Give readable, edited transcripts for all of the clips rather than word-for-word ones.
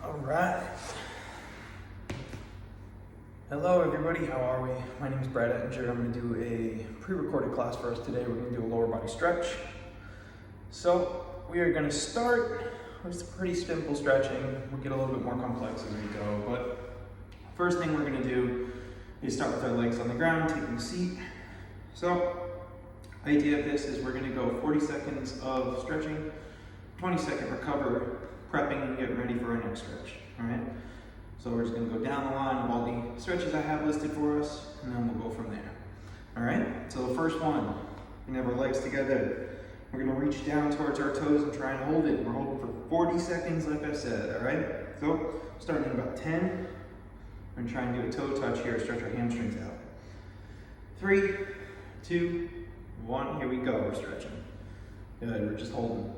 All right. Hello everybody, how are we? My name is Brad Ettinger. I'm going to do a pre-recorded class for us today. We're going to do a lower body stretch. So we are going to start with pretty simple stretching. We'll get a little bit more complex as we go, but first thing we're going to do is start with our legs on the ground, taking a seat. So the idea of this is we're going to go 40 seconds of stretching, 20-second recover, prepping and getting ready for our next stretch. All right. So we're just going to go down the line of all the stretches I have listed for us, and then we'll go from there. All right, so the first one, we're going to have our legs together. We're going to reach down towards our toes and try and hold it. We're holding for 40 seconds like I said, all right? So starting in about 10, we're going to try and do a toe touch here, stretch our hamstrings out. 3, 2, 1, here we go, we're stretching. Good, we're just holding.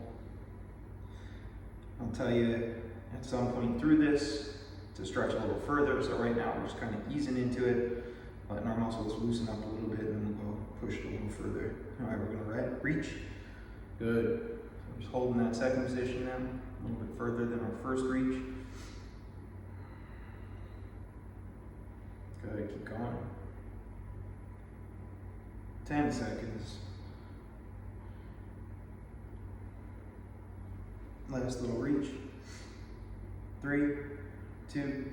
I'll tell you at some point through this, to stretch a little further. So right now we're just kind of easing into it, letting our muscles loosen up a little bit, and then we'll go push it a little further. All right, we're gonna reach. Good. So we're just holding that second position now, a little bit further than our first reach. Good, keep going. 10 seconds. Last little reach. 3, 2,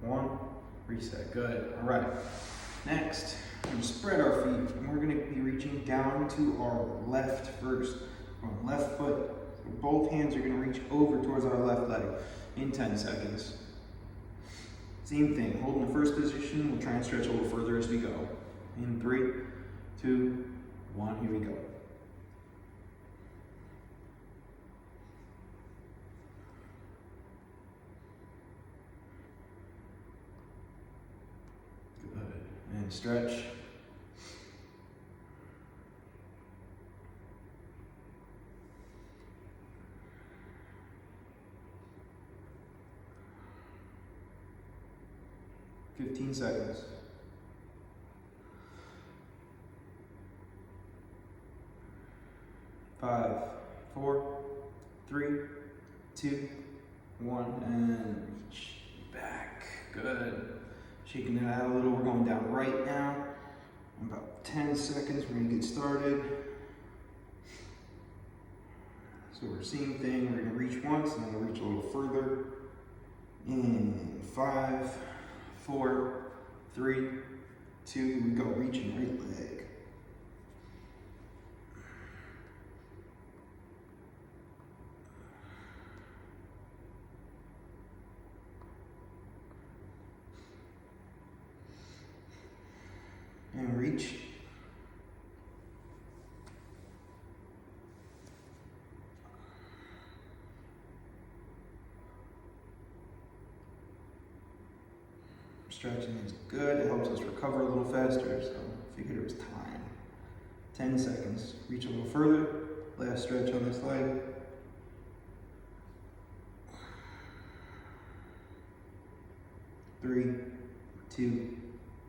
1, reset. Good. All right. Next, we're going to spread our feet, and we're going to be reaching down to our left first. On left foot. So both hands are going to reach over towards our left leg in 10 seconds. Same thing. Holding the first position, we'll try and stretch a little further as we go. In 3, 2, 1, here we go. And stretch. "15 seconds. 5, 4, 3, 2, 1, and reach back. Good. Shaking it out a little. We're going down right now. In about 10 seconds, we're going to get started. So we're same thing. We're going to reach once, and then we'll reach a little further. In 5, 4, 3, 2, here we go. Reaching right leg. And reach. Stretching is good. It helps us recover a little faster, so I figured it was time. 10 seconds. Reach a little further. Last stretch on this leg. Three, 2,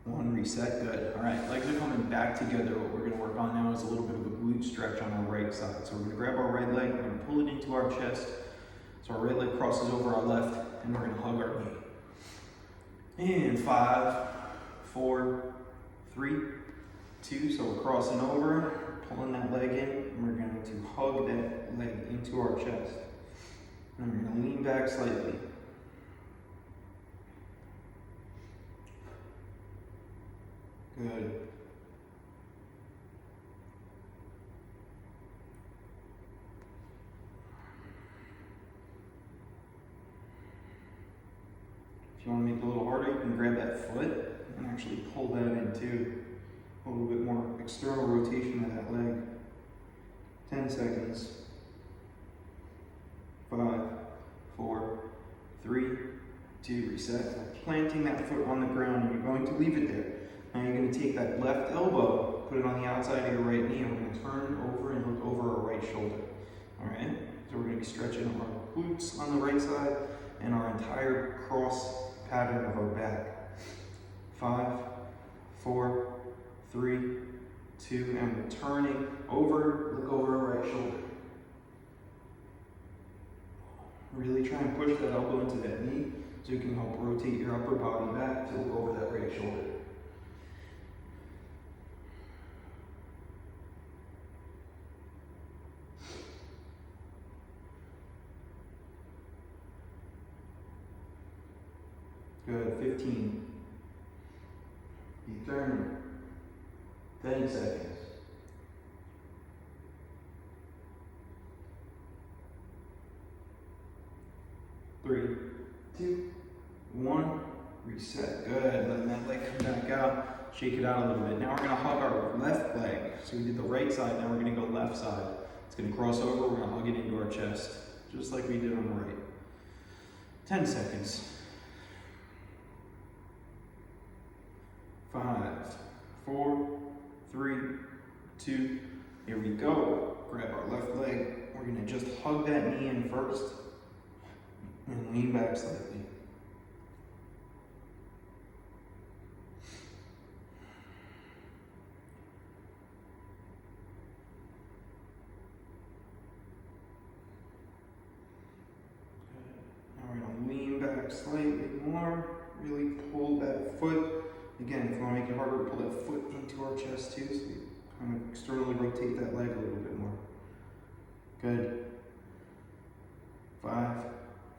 1, reset. Good. All right, legs are coming back together. What we're going to work on now is a little bit of a glute stretch on our right side. So we're going to grab our right leg, we're going to pull it into our chest. So our right leg crosses over our left, and we're going to hug our knee. In 5, 4, 3, 2, so we're crossing over, pulling that leg in, and we're going to hug that leg into our chest. And we're going to lean back slightly. Good. If you want to make it a little harder, you can grab that foot and actually pull that in too. A little bit more external rotation of that leg. 10 seconds. 5, 4, 3, 2, reset. Planting that foot on the ground, and you're going to leave it there. Now you're going to take that left elbow, put it on the outside of your right knee, and we're going to turn over and look over our right shoulder. All right? So we're going to be stretching our glutes on the right side and our entire cross pattern of our back. 5, 4, 3, 2, and we're turning over, look over our right shoulder. Really try and push that elbow into that knee so you can help rotate your upper body back to look over that right shoulder. Good, 15. Keep turning. 10 seconds. 3, 2, 1. Reset. Good. Letting that leg come back out. Shake it out a little bit. Now we're going to hug our left leg. So we did the right side. Now we're going to go left side. It's going to cross over. We're going to hug it into our chest, just like we did on the right. 10 seconds. 5, 4, 3, 2. Here we go. Grab our left leg. We're going to just hug that knee in first and lean back slightly. Now we're going to lean back slightly more. Really pull that foot. Again, if you want to make it harder, pull that foot into our chest too, so you kind of externally rotate that leg a little bit more. Good. 5,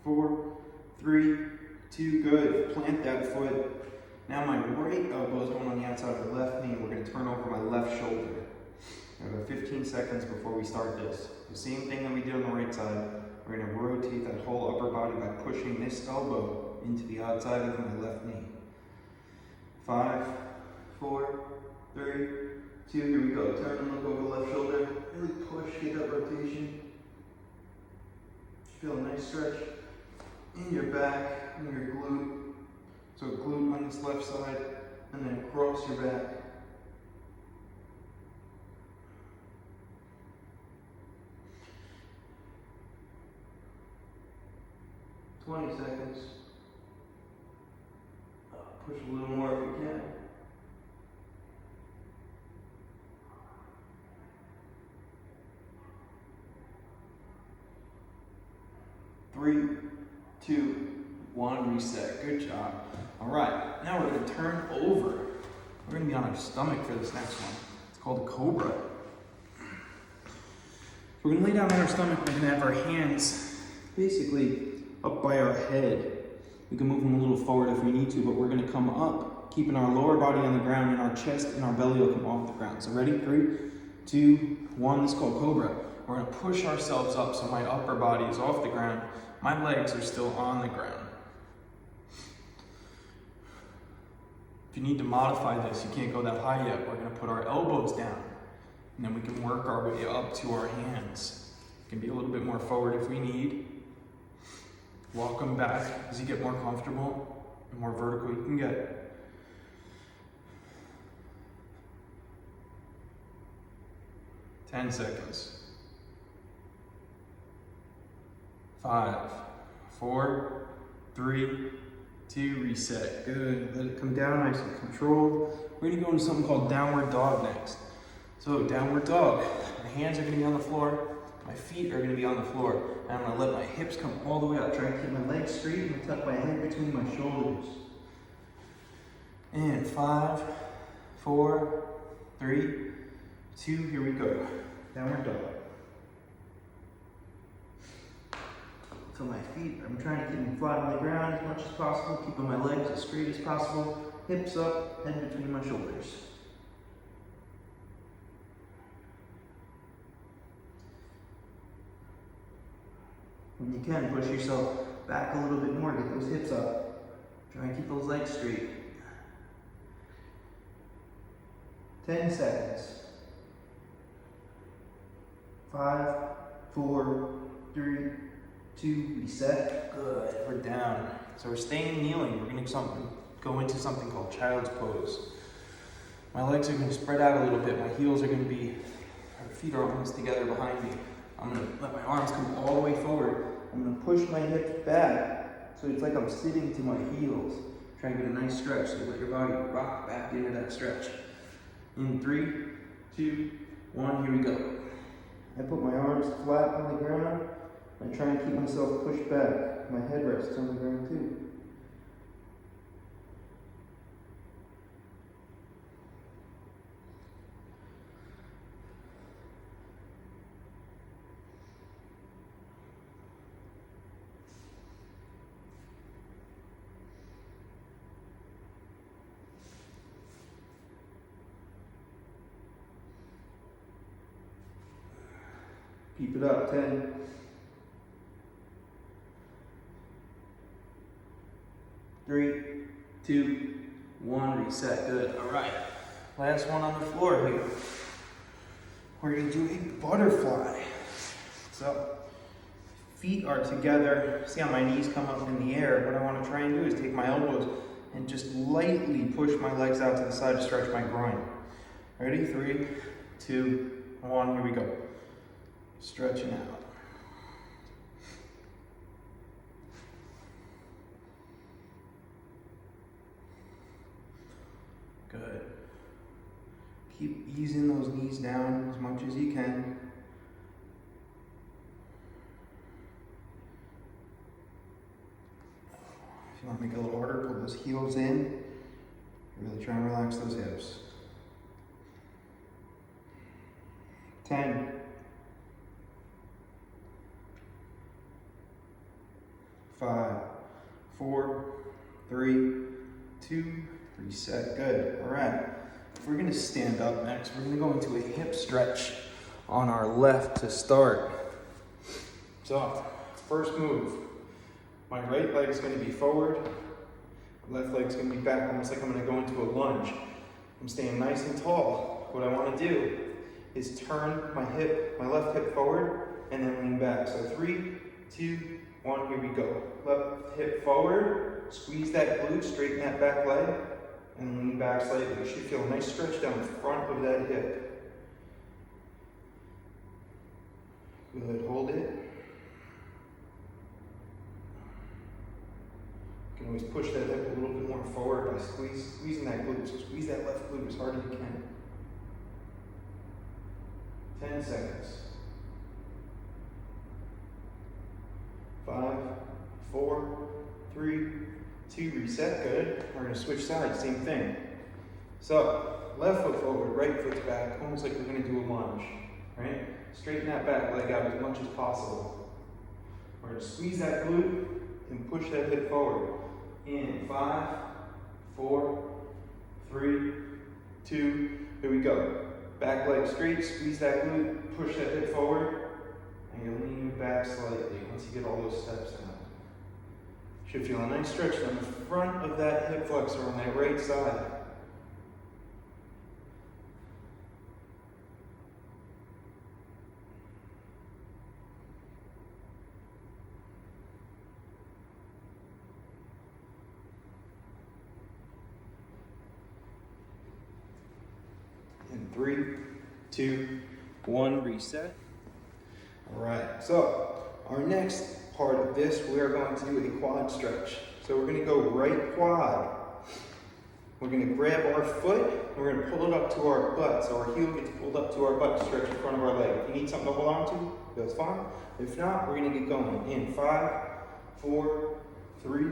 4, 3, 2, good. Plant that foot. Now my right elbow is going on the outside of the left knee. We're going to turn over my left shoulder. We have 15 seconds before we start this. The same thing that we did on the right side. We're going to rotate that whole upper body by pushing this elbow into the outside of my left knee. 5, 4, 3, 2, here we go. Turn and look over the left shoulder. Really push, get that rotation. Feel a nice stretch in your back, in your glute. So glute on this left side, and then across your back. "20 seconds. Push a little more if you can. 3, 2, 1, reset. Good job. All right, now we're going to turn over. We're going to be on our stomach for this next one. It's called a cobra. We're going to lay down on our stomach. We're going to have our hands basically up by our head. We can move them a little forward if we need to, but we're going to come up, keeping our lower body on the ground, and our chest and our belly will come off the ground. So ready? 3, 2, 1. This is called cobra. We're going to push ourselves up so my upper body is off the ground. My legs are still on the ground. If you need to modify this, you can't go that high yet. We're going to put our elbows down, and then we can work our way up to our hands. It can be a little bit more forward if we need. Walk them back as you get more comfortable. The more vertical you can get. "10 seconds. 5, 4, 3, 2, reset. Good. Let it come down nice and controlled. We're going to go into something called downward dog next. So downward dog. My hands are going to be on the floor. My feet are going to be on the floor. And I'm going to let my hips come all the way up. Try and keep my legs straight and tuck my head between my shoulders. And 5, 4, 3, 2, here we go. Downward dog. So my feet, I'm trying to keep them flat on the ground as much as possible, keeping my legs as straight as possible, hips up, head between my shoulders. When you can, push yourself back a little bit more, get those hips up. Try and keep those legs straight. 10 seconds. 5, 4, 3, 2, reset. Good. We're down. So we're staying kneeling. We're going to go into something called child's pose. My legs are going to spread out a little bit. My heels are going to be, our feet are almost together behind me. I'm going to let my arms come all the way forward. I'm going to push my hips back so it's like I'm sitting to my heels. Try and get a nice stretch. So let your body rock back into that stretch. In 3, 2, 1, here we go. I put my arms flat on the ground. I try and keep myself pushed back. My head rests on the ground too. Keep it up, 10. 3, 2, 1, reset, good. All right, last one on the floor here. We're gonna do a butterfly. So, feet are together. See how my knees come up in the air? What I wanna try and do is take my elbows and just lightly push my legs out to the side to stretch my groin. Ready? 3, 2, 1, here we go. Stretching out. Good. Keep easing those knees down as much as you can. If you want to make it a little harder, pull those heels in. Really try and relax those hips. 10. 5, 4, 3, 2, reset. Good. All right. We're going to stand up next. We're going to go into a hip stretch on our left to start. So, first move. My right leg is going to be forward. Left leg is going to be back, almost like I'm going to go into a lunge. I'm staying nice and tall. What I want to do is turn my left hip forward, and then lean back. So 3, 2, 1, here we go. Left hip forward, squeeze that glute, straighten that back leg, and lean back slightly. You should feel a nice stretch down the front of that hip. Good, hold it. You can always push that hip a little bit more forward by squeezing that glute. So squeeze that left glute as hard as you can. 10 seconds. 5, 4, 3, 2, reset, good. We're gonna switch sides, same thing. So, left foot forward, right foot's back, almost like we're gonna do a lunge, right? Straighten that back leg out as much as possible. We're gonna squeeze that glute and push that hip forward. In 5, 4, 3, 2, here we go. Back leg straight, squeeze that glute, push that hip forward, and you lean back slightly once you get all those steps down. Should feel a nice stretch on the front of that hip flexor on that right side. In 3, 2, 1, reset. All right, so our next part of this, we are going to do a quad stretch. So we're gonna go right quad. We're gonna grab our foot, and we're gonna pull it up to our butt. So our heel gets pulled up to our butt to stretch in front of our leg. If you need something to hold on to, that's fine. If not, we're gonna get going. In 5, 4, 3,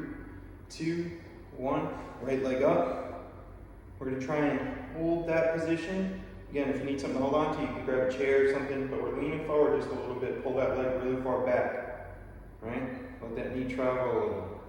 2, 1, right leg up. We're gonna try and hold that position. Again, if you need something to hold on to, you can grab a chair or something, but we're leaning forward just a little bit, pull that leg really far back, right? Let that knee travel a little.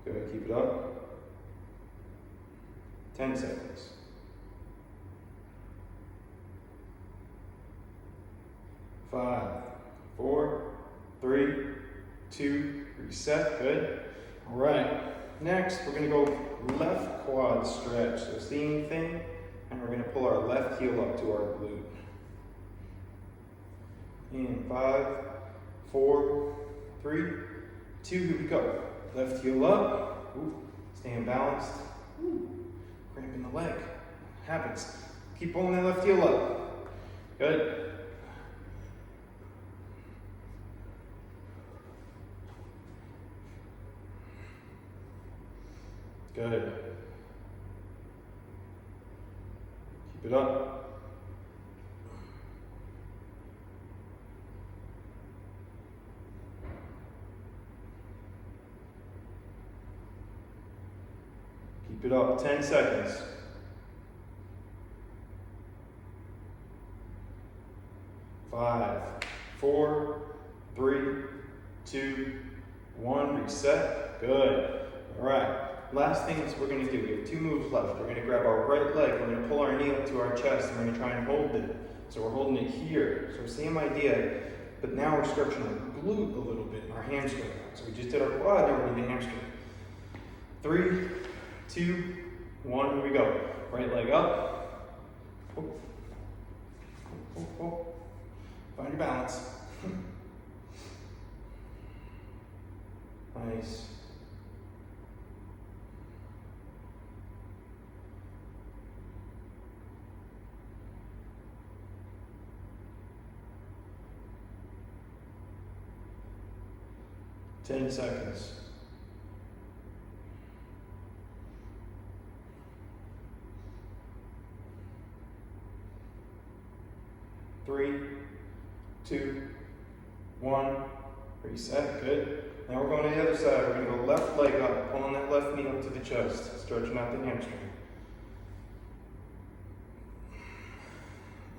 Good, keep it up. 10 seconds. 5, 4, 3, 2, reset, good. All right, next we're gonna go left quad stretch. So same thing, and we're gonna pull our left heel up to our glute. In 5, 4, 3, 2, here we go. Left heel up, ooh, staying balanced, ooh, cramping the leg, happens. Keep pulling that left heel up, good. Good. Keep it up. Keep it up. 10 seconds. 5, 4, 3, 2, 1. Reset. Good. All right. Last thing is we're going to do, we have 2 moves left. We're going to grab our right leg, we're going to pull our knee up to our chest, and we're going to try and hold it. So we're holding it here. So same idea, but now we're stretching our glute a little bit, and our hamstring. So we just did our quad, now we're doing the hamstring. 3, 2, 1, here we go. Right leg up. Oh. Oh, oh, oh. Find your balance. Nice. Ten seconds. 3, 2, 1. Reset. Good. Now we're going to the other side. We're going to go left leg up, pulling that left knee up to the chest, stretching out the hamstring.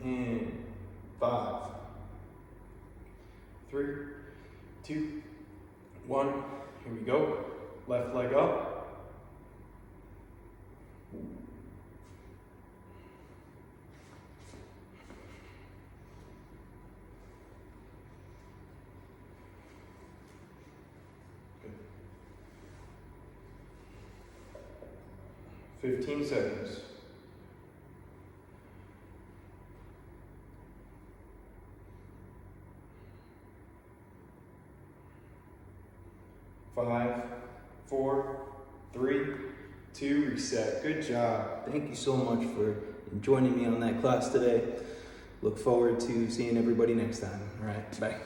And 5, 3, 2, 1. Here we go. Left leg up. Good. 15 seconds. 5, 4, 3, 2, reset. Good job. Thank you so much for joining me on that class today. Look forward to seeing everybody next time. All right, bye.